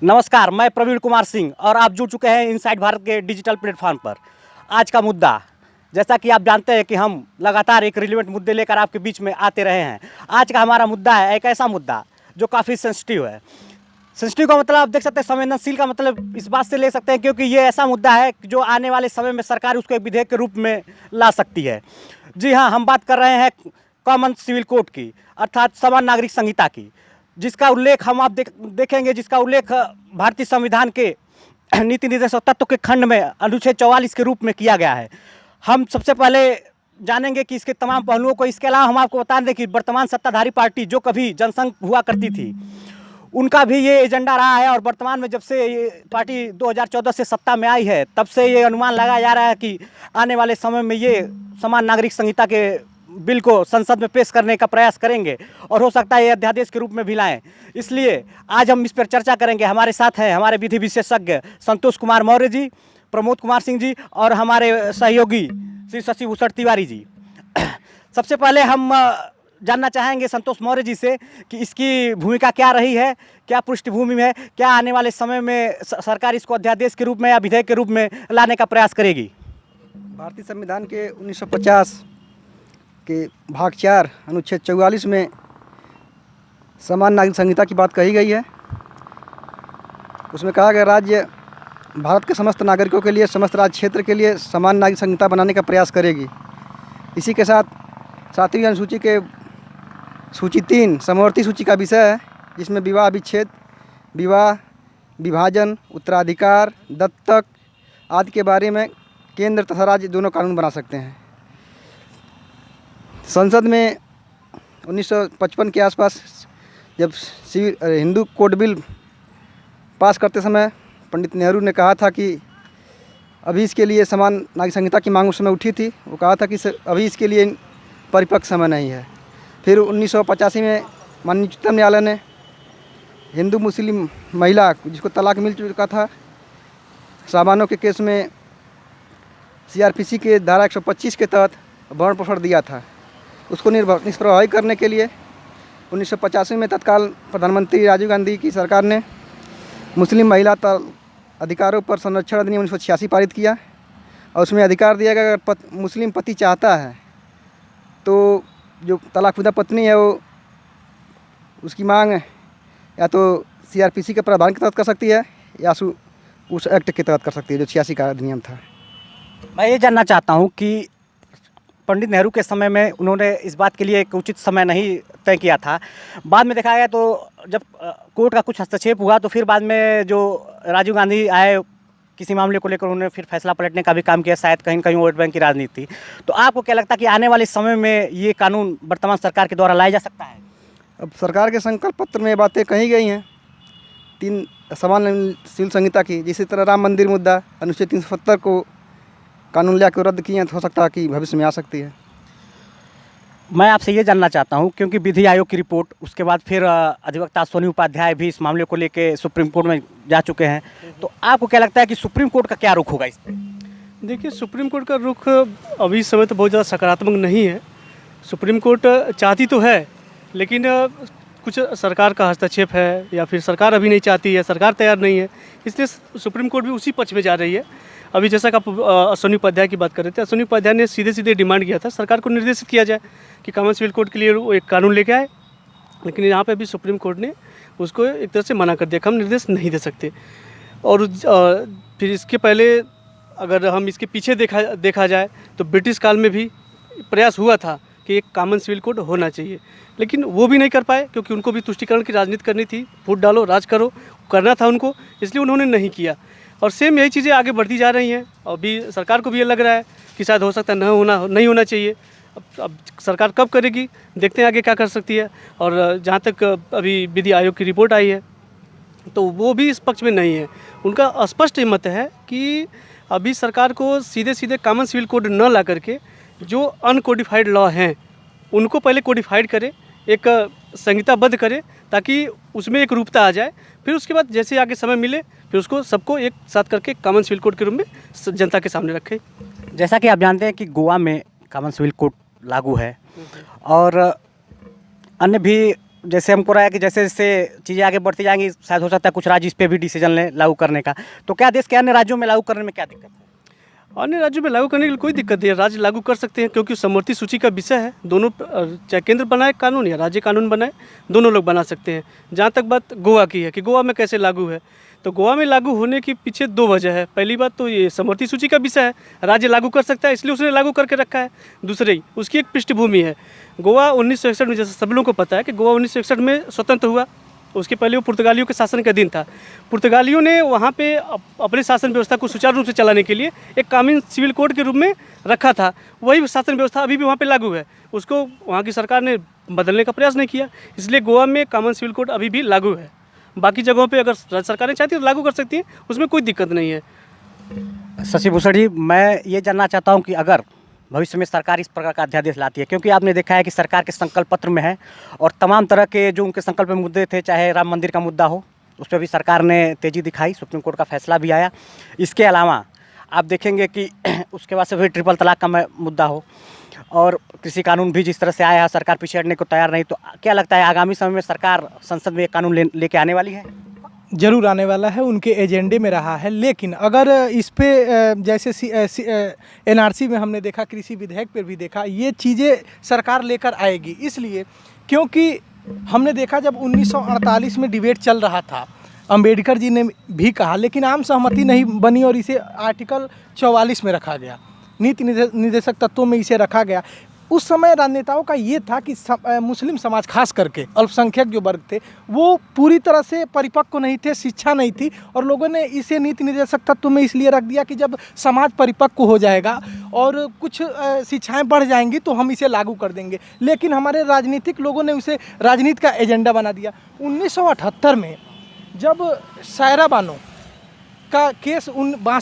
नमस्कार, मैं प्रवीण कुमार सिंह और आप जुड़ चुके हैं इनसाइड भारत के डिजिटल प्लेटफॉर्म पर। आज का मुद्दा, जैसा कि आप जानते हैं कि हम लगातार एक रिलेवेंट मुद्दे लेकर आपके बीच में आते रहे हैं। आज का हमारा मुद्दा है एक ऐसा मुद्दा जो काफ़ी सेंसिटिव है। सेंसिटिव का मतलब आप देख सकते हैं, संवेदनशील का मतलब इस बात से ले सकते हैं क्योंकि ये ऐसा मुद्दा है जो आने वाले समय में सरकार उसको एक विधेयक के रूप में ला सकती है। जी हाँ, हम बात कर रहे हैं कॉमन सिविल कोड की, अर्थात समान नागरिक संहिता की, जिसका उल्लेख हम आप देखेंगे जिसका उल्लेख भारतीय संविधान के नीति निर्देशक तत्व के खंड में अनुच्छेद 44 के रूप में किया गया है। हम सबसे पहले जानेंगे कि इसके तमाम पहलुओं को। इसके अलावा हम आपको बता दें कि वर्तमान सत्ताधारी पार्टी जो कभी जनसंघ हुआ करती थी, उनका भी ये एजेंडा रहा है और वर्तमान में जब से ये पार्टी 2014 से सत्ता में आई है, तब से ये अनुमान लगाया जा रहा है कि आने वाले समय में ये समान नागरिक संहिता के बिल को संसद में पेश करने का प्रयास करेंगे और हो सकता है ये अध्यादेश के रूप में भी लाएं। इसलिए आज हम इस पर चर्चा करेंगे। हमारे साथ हैं हमारे विधि विशेषज्ञ संतोष कुमार मौर्य जी, प्रमोद कुमार सिंह जी और हमारे सहयोगी श्री शशि भूषण तिवारी जी। सबसे पहले हम जानना चाहेंगे संतोष मौर्य जी से कि इसकी भूमिका क्या रही है, क्या पृष्ठभूमि में है, क्या आने वाले समय में सरकार इसको अध्यादेश के रूप में या विधेयक के रूप में लाने का प्रयास करेगी। भारतीय संविधान के 1950 के भाग 4 अनुच्छेद 44 में समान नागरिक संहिता की बात कही गई है। उसमें कहा गया राज्य भारत के समस्त नागरिकों के लिए, समस्त राज्य क्षेत्र के लिए समान नागरिक संहिता बनाने का प्रयास करेगी। इसी के साथ 7वीं अनुसूची के सूची 3 समवर्ती सूची का विषय है, जिसमें विवाह विच्छेद, विवाह विभाजन, उत्तराधिकार, दत्तक आदि के बारे में केंद्र तथा राज्य दोनों कानून बना सकते हैं। संसद में 1955 के आसपास जब हिंदू कोड बिल पास करते समय पंडित नेहरू ने कहा था कि अभी इसके लिए समान नागरिक संहिता की मांग उस समय उठी थी। वो कहा था कि अभी इसके लिए परिपक्व समय नहीं है। फिर 1985 में माननीय उच्चतम न्यायालय ने हिंदू मुस्लिम महिला जिसको तलाक मिल चुका था, सामानों के केस में CRPC के धारा 125 के तहत भरण पोषण दिया था। उसको निष्प्रभावी करने के लिए 1985 में तत्काल प्रधानमंत्री राजीव गांधी की सरकार ने मुस्लिम महिला अधिकारों पर संरक्षण अधिनियम 1986 पारित किया और उसमें अधिकार दिया गया अगर मुस्लिम पति चाहता है तो जो तलाकशुदा पत्नी है वो उसकी मांग या तो CRPC के प्रावधान के तहत कर सकती है या उस एक्ट के तहत कर सकती है जो 86 का अधिनियम था। मैं ये जानना चाहता हूँ कि पंडित नेहरू के समय में उन्होंने इस बात के लिए एक उचित समय नहीं तय किया था। बाद में देखा गया तो जब कोर्ट का कुछ हस्तक्षेप हुआ तो फिर बाद में जो राजीव गांधी आए किसी मामले को लेकर उन्होंने फिर फैसला पलटने का भी काम किया। शायद कहीं कहीं वोट बैंक की राजनीति। तो आपको क्या लगता है कि आने वाले समय में ये कानून वर्तमान सरकार के द्वारा लाया जा सकता है? अब सरकार के संकल्प पत्र में बातें कही गई हैं 3 समान सिविल संहिता की। जिसी तरह राम मंदिर मुद्दा अनुच्छेद 370 को कानून लिया के रद्द किए हैं तो हो सकता है कि भविष्य में आ सकती है। मैं आपसे ये जानना चाहता हूँ क्योंकि विधि आयोग की रिपोर्ट, उसके बाद फिर अधिवक्ता सोनी उपाध्याय भी इस मामले को लेकर सुप्रीम कोर्ट में जा चुके हैं। तो आपको क्या लगता है कि सुप्रीम कोर्ट का क्या रुख होगा इस पर? देखिए, सुप्रीम कोर्ट का रुख अभी इस समय तो बहुत ज़्यादा सकारात्मक नहीं है। सुप्रीम कोर्ट चाहती तो है लेकिन कुछ सरकार का हस्तक्षेप है या फिर सरकार अभी नहीं चाहती है, सरकार तैयार नहीं है, इसलिए सुप्रीम कोर्ट भी उसी पक्ष में जा रही है। अभी जैसा कि आप सोनी उपाध्याय की बात कर रहे थे, सोनी उपाध्याय ने सीधे सीधे डिमांड किया था सरकार को निर्देशित किया जाए कि कॉमन सिविल कोड के लिए वो एक कानून लेके आए, लेकिन यहाँ पे भी सुप्रीम कोर्ट ने उसको एक तरह से मना कर दिया कि हम निर्देश नहीं दे सकते। और फिर इसके पहले अगर हम इसके पीछे देखा जाए तो ब्रिटिश काल में भी प्रयास हुआ था कि एक कॉमन सिविल कोड होना चाहिए, लेकिन वो भी नहीं कर पाए क्योंकि उनको भी तुष्टीकरण की राजनीति करनी थी, फूट डालो राज करो करना था उनको, इसलिए उन्होंने नहीं किया। और सेम यही चीज़ें आगे बढ़ती जा रही हैं। अभी सरकार को भी ये लग रहा है कि शायद हो सकता है नहीं होना चाहिए। अब सरकार कब करेगी, देखते हैं आगे क्या कर सकती है। और जहाँ तक अभी विधि आयोग की रिपोर्ट आई है तो वो भी इस पक्ष में नहीं है। उनका स्पष्ट मत है कि अभी सरकार को सीधे सीधे कॉमन सिविल कोड न ला करके जो अनकोडिफाइड लॉ हैं उनको पहले कोडिफाइड करे, एक संहिताबद्ध करे ताकि उसमें एक रूपता आ जाए। फिर उसके बाद जैसे आगे समय मिले फिर उसको सबको एक साथ करके कॉमन सिविल कोड के रूप में जनता के सामने रखे। जैसा कि आप जानते हैं कि गोवा में कॉमन सिविल कोड लागू है और अन्य भी जैसे हमको रहा है कि जैसे जैसे चीज़ें आगे बढ़ती जाएंगी, शायद हो सकता है कुछ राज्य इस पर भी डिसीजन लें लागू करने का। तो क्या देश के अन्य राज्यों में लागू करने में क्या दिक्कत है? अन्य राज्यों में लागू करने के लिए कोई दिक्कत नहीं है, राज्य लागू कर सकते हैं, क्योंकि समवर्ती सूची का विषय है। दोनों चाहे केंद्र बनाए कानून या राज्य कानून बनाए, दोनों लोग बना सकते हैं। जहाँ तक बात गोवा की है कि गोवा में कैसे लागू है, तो गोवा में लागू होने के पीछे दो वजह है। पहली बात तो ये समवर्ती सूची का विषय है, राज्य लागू कर सकता है इसलिए उसने लागू करके रखा है। दूसरी उसकी एक पृष्ठभूमि है। गोवा 1961 में, जैसे सब लोगों को पता है कि गोवा 1961 में स्वतंत्र हुआ। उसके पहले वो पुर्तगालियों के शासन का दिन था। पुर्तगालियों ने वहाँ पे अपने शासन व्यवस्था को सुचारू रूप से चलाने के लिए एक कानून सिविल कोड के रूप में रखा था। वही शासन व्यवस्था अभी भी वहाँ पे लागू है। उसको वहाँ की सरकार ने बदलने का प्रयास नहीं किया, इसलिए गोवा में कॉमन सिविल कोड अभी भी लागू है। बाकी जगहों पे अगर राज्य सरकारें चाहती है तो लागू कर सकती हैं, उसमें कोई दिक्कत नहीं है। शशि भूषण जी, मैं ये जानना चाहता हूँ कि अगर भविष्य में सरकार इस प्रकार का अध्यादेश लाती है, क्योंकि आपने देखा है कि सरकार के संकल्प पत्र में है और तमाम तरह के जो उनके संकल्प में मुद्दे थे, चाहे राम मंदिर का मुद्दा हो, उस पर भी सरकार ने तेज़ी दिखाई, सुप्रीम कोर्ट का फैसला भी आया। इसके अलावा आप देखेंगे कि उसके बाद से फिर ट्रिपल तलाक का मुद्दा हो और कृषि कानून भी जिस तरह से आया है, सरकार पीछे हटने को तैयार नहीं। तो क्या लगता है आगामी समय में सरकार संसद में एक कानून लेके आने वाली है? जरूर आने वाला है, उनके एजेंडे में रहा है। लेकिन अगर इस पे जैसे एनआरसी में हमने देखा, कृषि विधेयक पर भी देखा, ये चीज़ें सरकार लेकर आएगी। इसलिए क्योंकि हमने देखा जब 1948 में डिबेट चल रहा था, अंबेडकर जी ने भी कहा, लेकिन आम सहमति नहीं बनी और इसे आर्टिकल 44 में रखा गया, नीति निर्देशक तत्वों में इसे रखा गया। उस समय राजनेताओं का ये था कि मुस्लिम समाज, खास करके अल्पसंख्यक जो वर्ग थे, वो पूरी तरह से परिपक्व नहीं थे, शिक्षा नहीं थी, और लोगों ने इसे नीति निर्देशक तत्व में इसलिए रख दिया कि जब समाज परिपक्व हो जाएगा और कुछ शिक्षाएं बढ़ जाएंगी तो हम इसे लागू कर देंगे। लेकिन हमारे राजनीतिक लोगों ने उसे राजनीति का एजेंडा बना दिया। 1978 में जब सायरा बानो का केस 62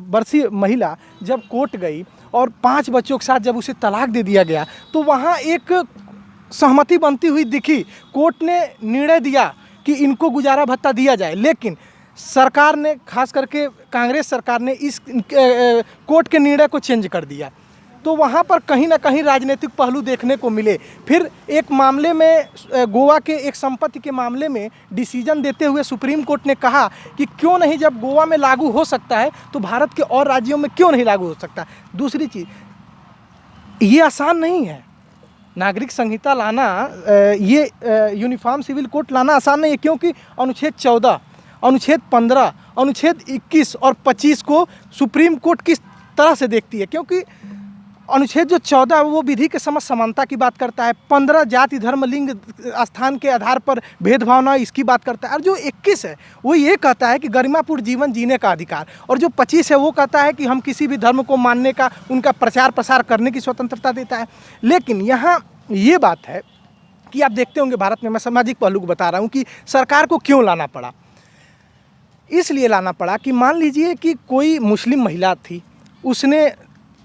वर्षीय महिला जब कोर्ट गई और 5 बच्चों के साथ जब उसे तलाक दे दिया गया, तो वहाँ एक सहमति बनती हुई दिखी। कोर्ट ने निर्णय दिया कि इनको गुजारा भत्ता दिया जाए, लेकिन सरकार ने, खास करके कांग्रेस सरकार ने इस कोर्ट के निर्णय को चेंज कर दिया। तो वहाँ पर कहीं ना कहीं राजनीतिक पहलू देखने को मिले। फिर एक मामले में, गोवा के एक संपत्ति के मामले में डिसीजन देते हुए सुप्रीम कोर्ट ने कहा कि क्यों नहीं, जब गोवा में लागू हो सकता है तो भारत के और राज्यों में क्यों नहीं लागू हो सकता। दूसरी चीज़, ये आसान नहीं है, नागरिक संहिता लाना, ये यूनिफॉर्म सिविल कोड लाना आसान नहीं है, क्योंकि अनुच्छेद 14, अनुच्छेद 15, अनुच्छेद 21 और 25 को सुप्रीम कोर्ट किस तरह से देखती है। क्योंकि अनुच्छेद जो 14 वो विधि के समझ समानता की बात करता है, 15 जाति धर्म लिंग स्थान के आधार पर भेदभाव न, इसकी बात करता है, और जो 21 है वो ये कहता है कि गरिमापूर्ण जीवन जीने का अधिकार, और जो 25 है वो कहता है कि हम किसी भी धर्म को मानने का, उनका प्रचार प्रसार करने की स्वतंत्रता देता है। लेकिन यहाँ ये बात है कि आप देखते होंगे भारत में, मैं सामाजिक पहलू को बता रहा हूँ कि सरकार को क्यों लाना पड़ा। इसलिए लाना पड़ा कि मान लीजिए कि कोई मुस्लिम महिला थी, उसने,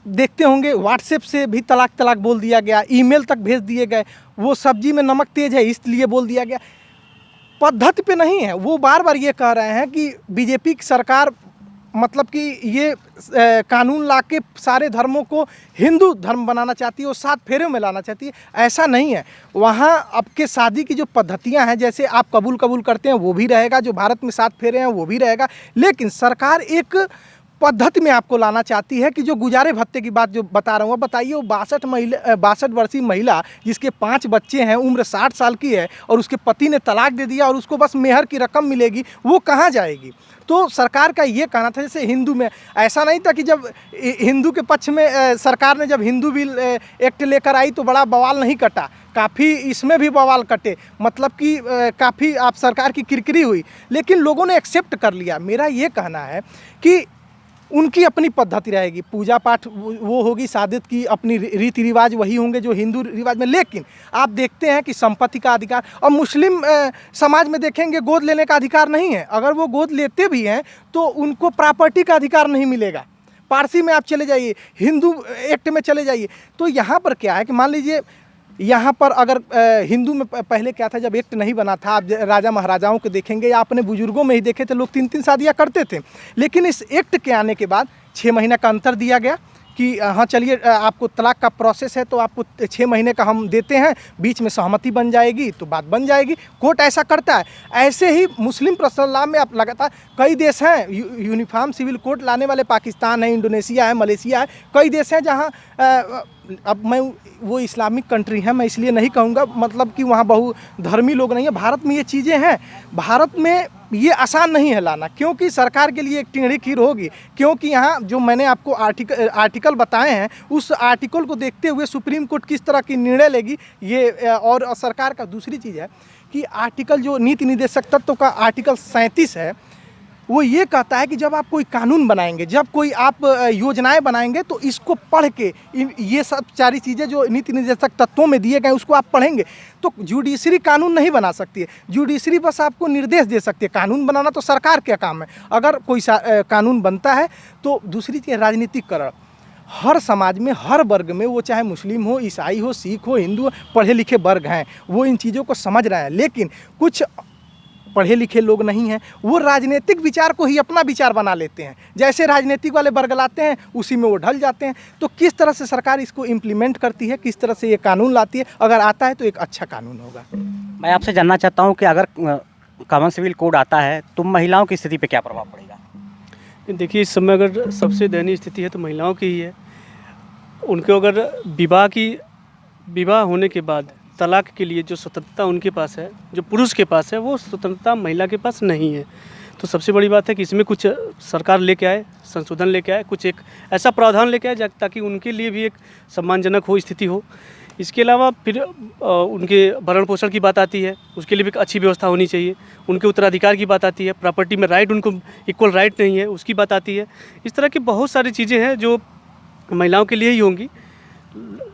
देखते होंगे व्हाट्सएप से भी तलाक बोल दिया गया, ईमेल तक भेज दिए गए, वो सब्जी में नमक तेज है इसलिए बोल दिया गया। पद्धति पे नहीं है। वो बार बार ये कह रहे हैं कि बीजेपी की सरकार, मतलब कि ये कानून ला के सारे धर्मों को हिंदू धर्म बनाना चाहती है, वो 7 फेरे में लाना चाहती है। ऐसा नहीं है। वहाँ आपके शादी की जो पद्धतियाँ हैं, जैसे आप कबूल करते हैं वो भी रहेगा, जो भारत में 7 फेरे हैं वो भी रहेगा, लेकिन सरकार एक पद्धति में आपको लाना चाहती है कि जो गुजारे भत्ते की बात जो बता रहा हूँ, बताइए, वो 62 वर्षीय महिला जिसके 5 बच्चे हैं, उम्र 60 साल की है, और उसके पति ने तलाक दे दिया और उसको बस मेहर की रकम मिलेगी, वो कहाँ जाएगी। तो सरकार का ये कहना था, जैसे हिंदू में ऐसा नहीं था कि जब हिंदू के पक्ष में सरकार ने जब हिंदू बिल एक्ट लेकर आई तो बड़ा बवाल नहीं कटा, काफ़ी इसमें भी बवाल कटे, मतलब कि काफ़ी आप सरकार की किरकिरी हुई, लेकिन लोगों ने एक्सेप्ट कर लिया। मेरा ये कहना है कि उनकी अपनी पद्धति रहेगी, पूजा पाठ वो होगी, शादत की अपनी रीति रिवाज वही होंगे जो हिंदू रिवाज में। लेकिन आप देखते हैं कि संपत्ति का अधिकार, और मुस्लिम समाज में देखेंगे गोद लेने का अधिकार नहीं है। अगर वो गोद लेते भी हैं तो उनको प्रॉपर्टी का अधिकार नहीं मिलेगा। पारसी में आप चले जाइए, हिंदू एक्ट में चले जाइए, तो यहाँ पर क्या है कि मान लीजिए यहाँ पर अगर हिंदू में पहले क्या था, जब एक्ट नहीं बना था, आप राजा महाराजाओं को देखेंगे या अपने बुजुर्गों में ही देखे थे, लोग 3-3 शादियाँ करते थे। लेकिन इस एक्ट के आने के बाद 6 महीना का अंतर दिया गया कि हाँ चलिए आपको तलाक का प्रोसेस है तो आपको 6 महीने का हम देते हैं, बीच में सहमति बन जाएगी तो बात बन जाएगी। कोर्ट ऐसा करता है। ऐसे ही मुस्लिम पर्सनल लॉ में आप लगातार कई देश हैं यूनिफॉर्म सिविल कोड लाने वाले, पाकिस्तान है, इंडोनेशिया है, मलेशिया है, कई देश हैं जहाँ अब मैं वो इस्लामिक कंट्री है, मैं इसलिए नहीं कहूँगा, मतलब कि वहाँ बहुधर्मी लोग नहीं है। भारत में ये चीज़ें हैं। भारत में ये आसान नहीं है लाना, क्योंकि सरकार के लिए एक टेढ़ी खीर होगी, क्योंकि यहाँ जो मैंने आपको आर्टिकल बताए हैं, उस आर्टिकल को देखते हुए सुप्रीम कोर्ट किस तरह की निर्णय लेगी ये और सरकार का। दूसरी चीज़ है कि आर्टिकल जो नीति निर्देशक तत्व का आर्टिकल 37 है, वो ये कहता है कि जब आप कोई कानून बनाएंगे, जब कोई आप योजनाएं बनाएंगे, तो इसको पढ़ के ये सब सारी चीज़ें जो नीति निर्देशक तत्वों में दिए गए उसको आप पढ़ेंगे। तो जुडिशरी कानून नहीं बना सकती है, जुडिशरी बस आपको निर्देश दे सकती है। कानून बनाना तो सरकार का काम है। अगर कोई कानून बनता है तो दूसरी चीज़ राजनीतिकरण। हर समाज में, हर वर्ग में, वो चाहे मुस्लिम हो, ईसाई हो, सिख हो, हिंदू हो, पढ़े लिखे वर्ग हैं, वो इन चीज़ों को समझ रहे हैं। लेकिन कुछ पढ़े लिखे लोग नहीं हैं, वो राजनीतिक विचार को ही अपना विचार बना लेते हैं। जैसे राजनीतिक वाले वर्ग लाते हैं उसी में वो ढल जाते हैं। तो किस तरह से सरकार इसको इम्प्लीमेंट करती है, किस तरह से ये कानून लाती है, अगर आता है तो एक अच्छा कानून होगा। मैं आपसे जानना चाहता हूँ कि अगर कॉमन सिविल कोड आता है तो महिलाओं की स्थिति पे क्या प्रभाव पड़ेगा? देखिए, इस समय अगर सबसे दयनीय स्थिति है तो महिलाओं की ही है। उनको अगर विवाह होने के बाद तलाक के लिए जो स्वतंत्रता उनके पास है, जो पुरुष के पास है, वो स्वतंत्रता महिला के पास नहीं है। तो सबसे बड़ी बात है कि इसमें कुछ सरकार लेके आए, संशोधन लेके आए, कुछ एक ऐसा प्रावधान लेके आए ताकि उनके लिए भी एक सम्मानजनक हो स्थिति हो। इसके अलावा फिर उनके भरण पोषण की बात आती है, उसके लिए भी अच्छी व्यवस्था होनी चाहिए। उनके उत्तराधिकार की बात आती है, प्रॉपर्टी में राइट, उनको इक्वल राइट नहीं है, उसकी बात आती है। इस तरह की बहुत सारी चीज़ें हैं जो महिलाओं के लिए ही होंगी।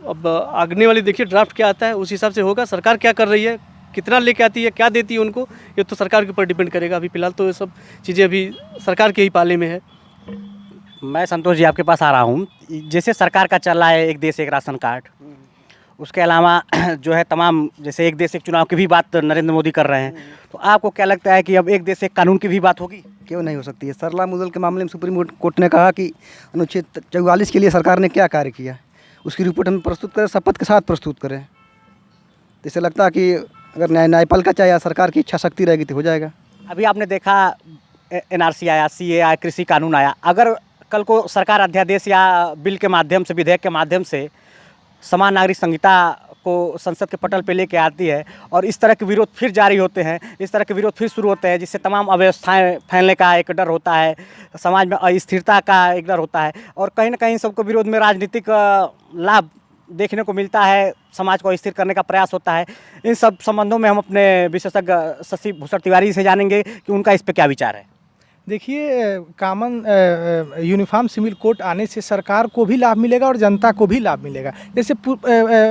अब आगने वाली देखिए ड्राफ्ट क्या आता है, उस हिसाब से होगा। सरकार क्या कर रही है, कितना लेके आती है, क्या देती है उनको, ये तो सरकार के ऊपर डिपेंड करेगा। अभी फिलहाल तो ये सब चीज़ें अभी सरकार के ही पाले में है। मैं संतोष जी आपके पास आ रहा हूँ। जैसे सरकार का चल रहा है एक देश एक राशन कार्ड, उसके अलावा जो है तमाम, जैसे एक देश एक चुनाव की भी बात नरेंद्र मोदी कर रहे हैं, तो आपको क्या लगता है कि अब एक देश एक कानून की भी बात होगी? क्यों नहीं हो सकती है। सरला मुद्दल के मामले में सुप्रीम कोर्ट ने कहा कि अनुच्छेद 44 के लिए सरकार ने क्या कार्य किया, उसकी रिपोर्ट हमें प्रस्तुत करें, शपथ के साथ प्रस्तुत करें। तो इससे लगता है कि अगर न्यायपालिका चाहे या सरकार की इच्छा शक्ति रहेगी तो हो जाएगा। अभी आपने देखा NRC आया, CA आया, कृषि कानून आया। अगर कल को सरकार अध्यादेश या बिल के माध्यम से, विधेयक के माध्यम से समान नागरिक संहिता को संसद के पटल पे लेके आती है और इस तरह के विरोध फिर जारी होते हैं, इस तरह के विरोध फिर शुरू होते हैं, जिससे तमाम अव्यवस्थाएं फैलने का एक डर होता है, समाज में अस्थिरता का एक डर होता है और कहीं ना कहीं सबको विरोध में राजनीतिक लाभ देखने को मिलता है, समाज को स्थिर करने का प्रयास होता है। इन सब संबंधों में हम अपने विशेषज्ञ शशि भूषण तिवारी से जानेंगे कि उनका इस पर क्या विचार है। देखिए, कॉमन यूनिफॉर्म सिविल कोड आने से सरकार को भी लाभ मिलेगा और जनता को भी लाभ मिलेगा। जैसे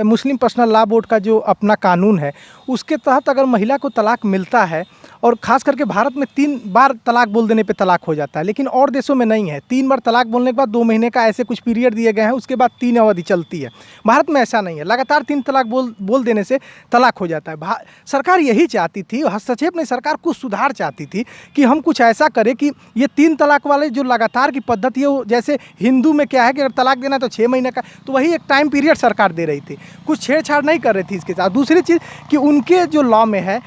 मुस्लिम पर्सनल लॉ बोर्ड का जो अपना कानून है, उसके तहत अगर महिला को तलाक मिलता है, और ख़ास करके भारत में 3 बार तलाक बोल देने पे तलाक हो जाता है, लेकिन और देशों में नहीं है। 3 बार तलाक बोलने के बाद 2 महीने का ऐसे कुछ पीरियड दिए गए हैं, उसके बाद 3 अवधि चलती है। भारत में ऐसा नहीं है, लगातार 3 तलाक बोल देने से तलाक हो जाता है। सरकार यही चाहती थी, हस्तक्षेप नहीं, सरकार कुछ सुधार चाहती थी कि हम कुछ ऐसा करें कि ये 3 तलाक वाले जो लगातार की पद्धति है, वो जैसे हिंदू में क्या है कि अगर तलाक देना है तो 6 महीने का, तो वही एक टाइम पीरियड सरकार दे रही थी, कुछ छेड़छाड़ नहीं कर रही थी इसके साथ। दूसरी चीज़ कि उनके जो लॉ में है,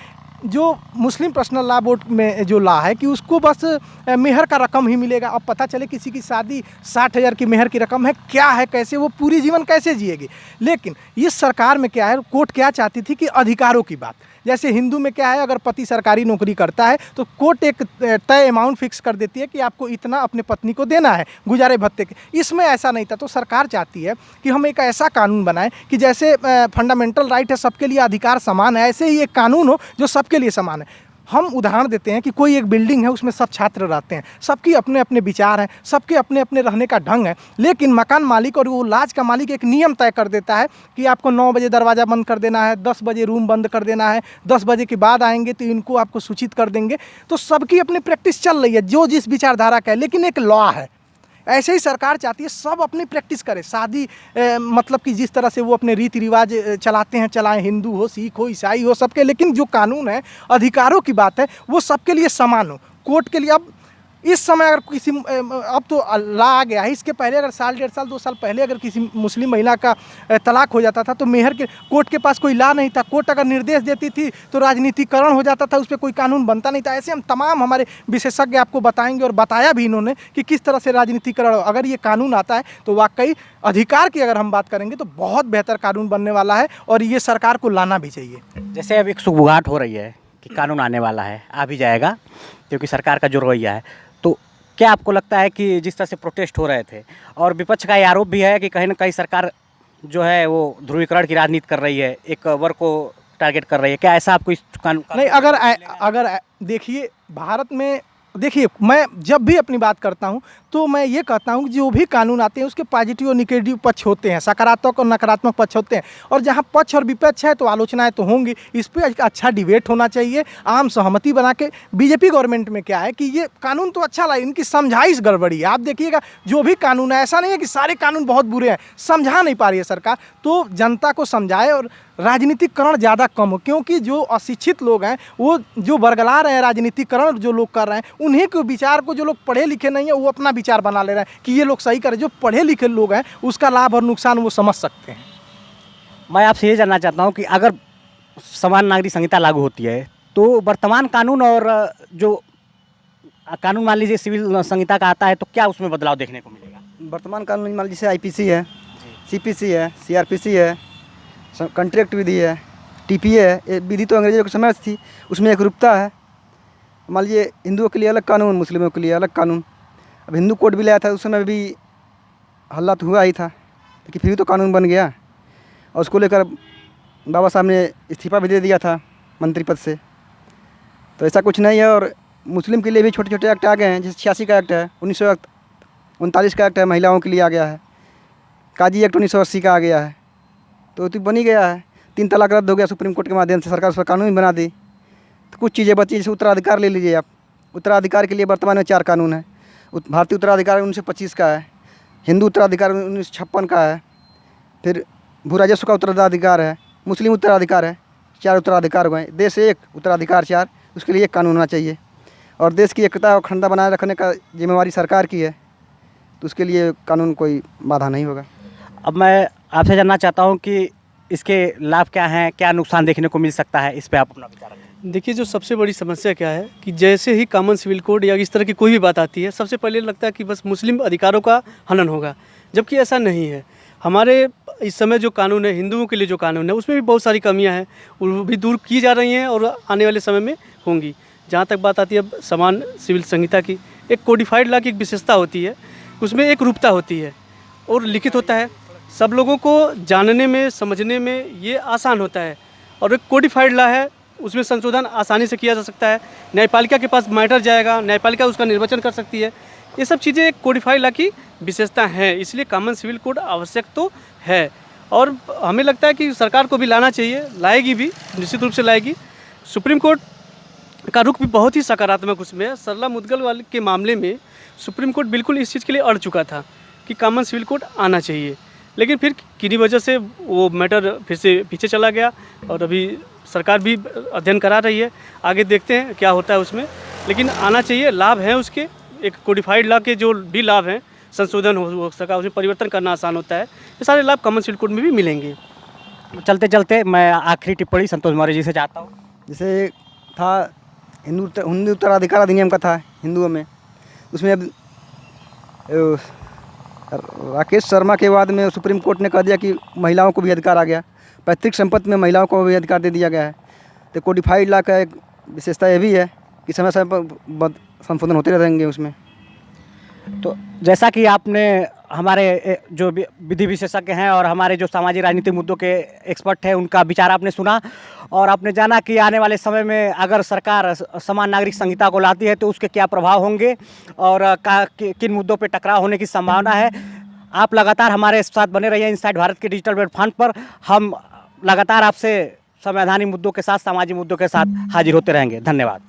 जो मुस्लिम पर्सनल लॉ बोर्ड में जो लॉ है कि उसको बस मेहर का रकम ही मिलेगा। अब पता चले किसी की शादी 60,000 की मेहर की रकम है, क्या है, कैसे वो पूरी जीवन कैसे जिएगी। लेकिन इस सरकार में क्या है, कोर्ट क्या चाहती थी कि अधिकारों की बात, जैसे हिंदू में क्या है, अगर पति सरकारी नौकरी करता है तो कोर्ट एक तय अमाउंट फिक्स कर देती है कि आपको इतना अपने पत्नी को देना है गुजारे भत्ते के। इसमें ऐसा नहीं था, तो सरकार चाहती है कि हम एक ऐसा कानून बनाएं कि जैसे फंडामेंटल राइट है, सबके लिए अधिकार समान है, ऐसे ही एक कानून हो जो सबके लिए समान है। हम उदाहरण देते हैं कि कोई एक बिल्डिंग है, उसमें सब छात्र रहते हैं, सबकी अपने अपने विचार हैं, सबके अपने अपने रहने का ढंग है, लेकिन मकान मालिक और वो लॉज का मालिक एक नियम तय कर देता है कि आपको 9 बजे दरवाज़ा बंद कर देना है, 10 बजे रूम बंद कर देना है, 10 बजे के बाद आएंगे तो इनको आपको सूचित कर देंगे। तो सबकी अपनी प्रैक्टिस चल रही है, जो जिस विचारधारा का है, लेकिन एक लॉ है। ऐसे ही सरकार चाहती है सब अपनी प्रैक्टिस करें, शादी मतलब कि जिस तरह से वो अपने रीति रिवाज चलाते हैं चलाएं, हिंदू हो, सिख हो, ईसाई हो, सबके। लेकिन जो कानून है, अधिकारों की बात है, वो सबके लिए समान हो। कोर्ट के लिए अब इस समय अगर किसी अब तो ला आ गया है, इसके पहले अगर साल 1.5 साल 2 साल पहले अगर किसी मुस्लिम महिला का तलाक हो जाता था तो मेहर के कोर्ट के पास कोई ला नहीं था। कोर्ट अगर निर्देश देती थी तो राजनीतिकरण हो जाता था, उस पर कोई कानून बनता नहीं था। ऐसे हम तमाम हमारे विशेषज्ञ आपको बताएंगे और बताया भी इन्होंने कि किस तरह से राजनीतिकरण, अगर ये कानून आता है तो वाकई अधिकार की अगर हम बात करेंगे तो बहुत बेहतर कानून बनने वाला है और ये सरकार को लाना भी चाहिए। जैसे अब एक सुगबुगाहट हो रही है कि कानून आने वाला है, आ भी जाएगा क्योंकि सरकार का जो रवैया है, तो क्या आपको लगता है कि जिस तरह से प्रोटेस्ट हो रहे थे और विपक्ष का ये आरोप भी है कि कहीं ना कहीं सरकार जो है वो ध्रुवीकरण की राजनीति कर रही है, एक वर्ग को टारगेट कर रही है, क्या ऐसा आपको इस कानून नहीं, अगर देखिए भारत में, देखिए मैं जब भी अपनी बात करता हूं तो मैं ये कहता हूं कि जो भी कानून आते हैं उसके पॉजिटिव और निगेटिव पक्ष होते हैं, सकारात्मक और नकारात्मक पक्ष होते हैं, और जहां पक्ष और विपक्ष है तो आलोचनाएं तो होंगी। इस पर एक अच्छा डिबेट होना चाहिए, आम सहमति बना के। बीजेपी गवर्नमेंट में क्या है कि ये कानून तो अच्छा लगा, इनकी समझाइश गड़बड़ी है। आप देखिएगा जो भी कानून है, ऐसा नहीं है कि सारे कानून बहुत बुरे हैं, समझा नहीं पा रही है सरकार, तो जनता को समझाए और राजनीतिकरण ज़्यादा कम हो, क्योंकि जो अशिक्षित लोग हैं वो जो बरगला रहे हैं, राजनीतिकरण जो लोग कर रहे हैं, उन्हीं के विचार को जो लोग पढ़े लिखे नहीं है वो अपना विचार बना ले रहे हैं कि ये लोग सही करें। जो पढ़े लिखे लोग हैं उसका लाभ और नुकसान वो समझ सकते हैं। मैं आपसे ये जानना चाहता हूँ कि अगर समान नागरिक संहिता लागू होती है तो वर्तमान कानून और जो कानून मान लीजिए सिविल संहिता का आता है तो क्या उसमें बदलाव देखने को मिलेगा? वर्तमान कानून मान लीजिए IPC है, CPC है, CRPC है, कॉन्ट्रैक्ट विधि है, TPA है। ये विधि तो अंग्रेजों के समय थी, उसमें एक रूपता है। मान लीजिए हिंदुओं के लिए अलग कानून, मुस्लिमों के लिए अलग कानून। अब हिंदू कोड भी लाया था, उस समय भी हल्ला तो हुआ ही था, लेकिन फिर तो कानून बन गया और उसको लेकर बाबा साहब ने इस्तीफा भी दे दिया था मंत्री पद से। तो ऐसा कुछ नहीं है। और मुस्लिम के लिए भी छोटे छोटे एक्ट आ गए हैं, जैसे 86 का एक्ट है, 1939 का एक्ट है, महिलाओं के लिए आ गया है। काजी एक्ट 1980 का आ गया है, तो बन ही गया है। 3 तलाक रद्द हो गया सुप्रीम कोर्ट के माध्यम से, सरकार उस पर कानून बना दी। तो कुछ चीज़ें बची, जैसे उत्तराधिकार ले लीजिए आप। उत्तराधिकार के लिए वर्तमान में 4 कानून है। भारतीय उत्तराधिकार 1925 का है, हिंदू उत्तराधिकार 1956 का है, फिर भू राजस्व का उत्तराधिकार है, मुस्लिम उत्तराधिकार है। 4 उत्तराधिकार हुए। देश एक, उत्तराधिकार 4, उसके लिए एक कानून होना चाहिए। और देश की एकता और अखंडता बनाए रखने का जिम्मेवारी सरकार की है, तो उसके लिए कानून कोई बाधा नहीं होगा। अब मैं आपसे जानना चाहता हूँ कि इसके लाभ क्या हैं, क्या नुकसान देखने को मिल सकता है, इस पे आप अपना विचार रखें। देखिए, जो सबसे बड़ी समस्या क्या है कि जैसे ही कॉमन सिविल कोड या इस तरह की कोई भी बात आती है, सबसे पहले लगता है कि बस मुस्लिम अधिकारों का हनन होगा, जबकि ऐसा नहीं है। हमारे इस समय जो कानून है, हिंदुओं के लिए जो कानून है, उसमें भी बहुत सारी कमियां हैं, वो भी दूर की जा रही हैं और आने वाले समय में होंगी। जहाँ तक बात आती है अब समान सिविल संहिता की, एक कोडिफाइड लॉ की एक विशेषता होती है, उसमें एक रूपता होती है और लिखित होता है, सब लोगों को जानने में समझने में ये आसान होता है। और एक कोडिफाइड लॉ है, उसमें संशोधन आसानी से किया जा सकता है, न्यायपालिका के पास मैटर जाएगा, न्यायपालिका उसका निर्वाचन कर सकती है। ये सब चीज़ें एक कोडिफाइड लॉ की विशेषता हैं, इसलिए कॉमन सिविल कोड आवश्यक तो है और हमें लगता है कि सरकार को भी लाना चाहिए, लाएगी भी, निश्चित रूप से लाएगी। सुप्रीम कोर्ट का रुख भी बहुत ही सकारात्मक उसमें है। सरला मुद्गल वाले के मामले में सुप्रीम कोर्ट बिल्कुल इस चीज़ के लिए अड़ चुका था कि कॉमन सिविल कोड आना चाहिए, लेकिन फिर किन्हीं वजह से वो मैटर फिर से पीछे चला गया और अभी सरकार भी अध्ययन करा रही है, आगे देखते हैं क्या होता है उसमें। लेकिन आना चाहिए, लाभ हैं उसके, एक कोडिफाइड लॉ के जो भी लाभ हैं, संशोधन हो सका, उसमें परिवर्तन करना आसान होता है, ये सारे लाभ कॉमन सिविल कोड में भी मिलेंगे। चलते चलते मैं आखिरी टिप्पणी संतोष मौर्य जी से चाहता हूँ। जैसे था हिंदू उत्तराधिकार अधिनियम का था हिंदुओं में, उसमें अब राकेश शर्मा के बाद में सुप्रीम कोर्ट ने कह दिया कि महिलाओं को भी अधिकार आ गया, पैतृक संपत्ति में महिलाओं को भी अधिकार दे दिया गया है। तो कोडिफाइड लॉ का एक विशेषता ये भी है कि समय समय पर संशोधन होते रहेंगे उसमें। तो जैसा कि आपने हमारे जो विधि विशेषज्ञ हैं और हमारे जो सामाजिक राजनीतिक मुद्दों के एक्सपर्ट हैं उनका विचार आपने सुना और आपने जाना कि आने वाले समय में अगर सरकार समान नागरिक संहिता को लाती है तो उसके क्या प्रभाव होंगे और किन मुद्दों पे टकराव होने की संभावना है। आप लगातार हमारे साथ बने रहिए इनसाइड भारत के डिजिटल प्लेटफॉर्म पर। हम लगातार आपसे संवैधानिक मुद्दों के साथ, सामाजिक मुद्दों के साथ हाजिर होते रहेंगे। धन्यवाद।